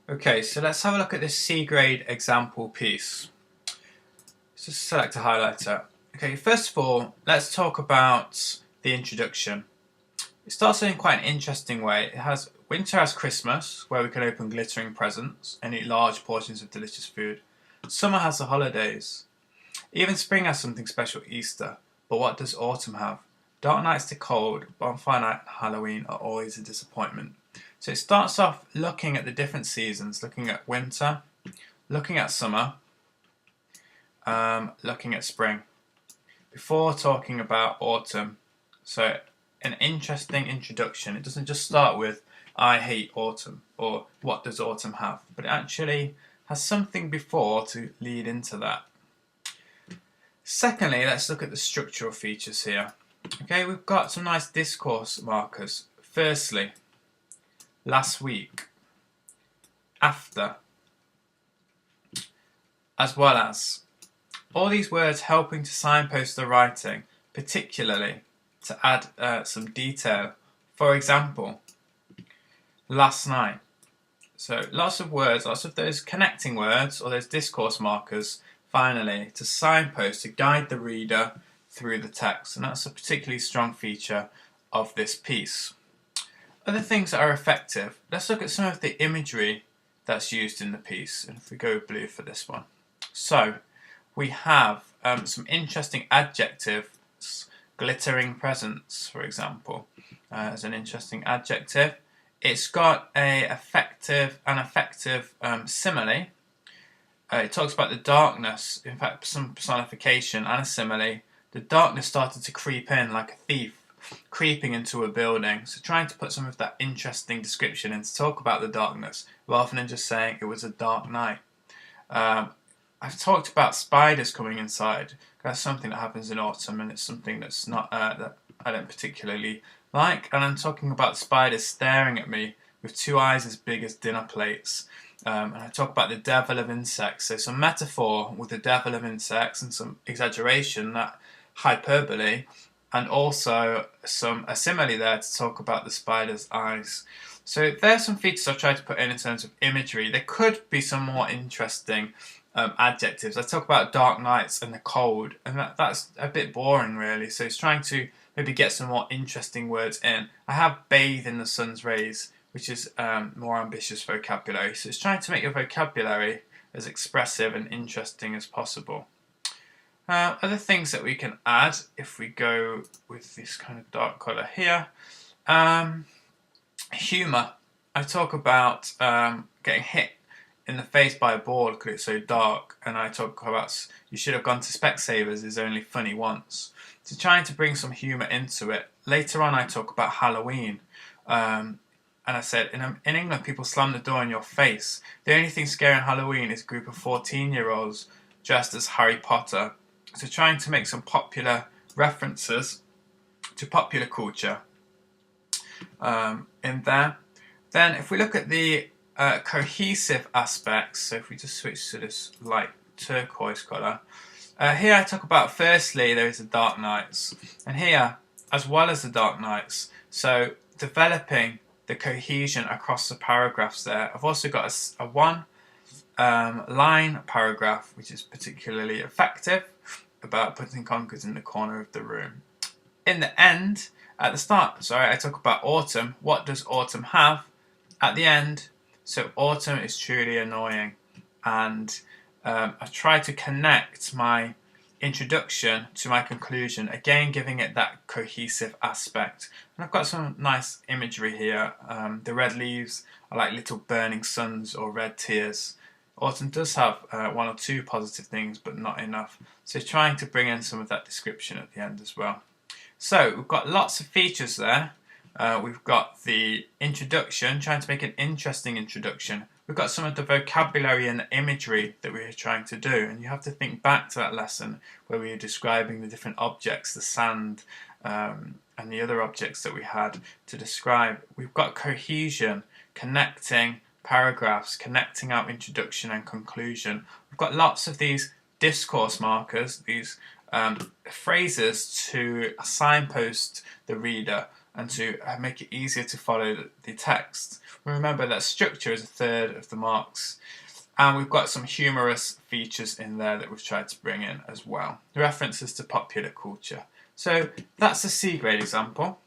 Okay, so let's have a look at this C grade example piece. Let's just select a highlighter. Okay, first of all, let's talk about the introduction. It starts in quite an interesting way. It has winter has Christmas, where we can open glittering presents and eat large portions of delicious food. Summer has the holidays. Even spring has something special, Easter. But what does autumn have? Dark nights to cold, bonfire night and Halloween are always a disappointment. So it starts off looking at the different seasons, looking at winter, looking at summer, looking at spring, before talking about autumn. So an interesting introduction. It doesn't just start with I hate autumn or what does autumn have, but it actually has something before to lead into that. Secondly, let's look at the structural features here. Okay, we've got some nice discourse markers. Firstly, last week, after, as well as. All these words helping to signpost the writing, particularly to add some detail. For example, last night. So lots of words, lots of those connecting words or those discourse markers, finally, to signpost, to guide the reader through the text. And that's a particularly strong feature of this piece. Other things that are effective, let's look at some of the imagery that's used in the piece. And if we go blue for this one. So we have some interesting adjectives, glittering presents, for example, as an interesting adjective. It's got an effective simile. It talks about the darkness, in fact, some personification and a simile. The darkness started to creep in like a thief, creeping into a building. So trying to put some of that interesting description in to talk about the darkness, rather than just saying it was a dark night. I've talked about spiders coming inside. That's something that happens in autumn, and it's something that's not that I don't particularly like. And I'm talking about spiders staring at me with two eyes as big as dinner plates. And I talk about the devil of insects. So some metaphor with the devil of insects and some exaggeration, that hyperbole, and also a simile there to talk about the spider's eyes. So there's some features I've tried to put in terms of imagery. There could be some more interesting adjectives. I talk about dark nights and the cold, and that's a bit boring really. So it's trying to maybe get some more interesting words in. I have bathe in the sun's rays, which is more ambitious vocabulary. So it's trying to make your vocabulary as expressive and interesting as possible. Other things that we can add, if we go with this kind of dark colour here, humour. I talk about getting hit in the face by a ball because it's so dark, and I talk about you should have gone to Specsavers is only funny once. So trying to bring some humour into it. Later on I talk about Halloween, and I said in England people slam the door in your face. The only thing scary on Halloween is a group of 14-year-olds dressed as Harry Potter. So trying to make some popular references to popular culture in there. Then if we look at the cohesive aspects, so if we just switch to this light turquoise colour, here I talk about firstly there is the dark nights, and here as well as the dark nights, so developing the cohesion across the paragraphs there. I've also got a one line paragraph which is particularly effective about putting conkers in the corner of the room. In the end, at the start, I talk about autumn. What does autumn have? At the end, so autumn is truly annoying, and I try to connect my introduction to my conclusion, again giving it that cohesive aspect. And I've got some nice imagery here. The red leaves are like little burning suns or red tears. Autumn does have one or two positive things, but not enough. So trying to bring in some of that description at the end as well. So we've got lots of features there. We've got the introduction, trying to make an interesting introduction. We've got some of the vocabulary and the imagery that we were trying to do, and you have to think back to that lesson where we were describing the different objects, the sand and the other objects that we had to describe. We've got cohesion, connecting paragraphs, connecting our introduction and conclusion. We've got lots of these discourse markers, these phrases to signpost the reader and to make it easier to follow the text. Remember that structure is a third of the marks, and we've got some humorous features in there that we've tried to bring in as well. References to popular culture. So that's a C grade example.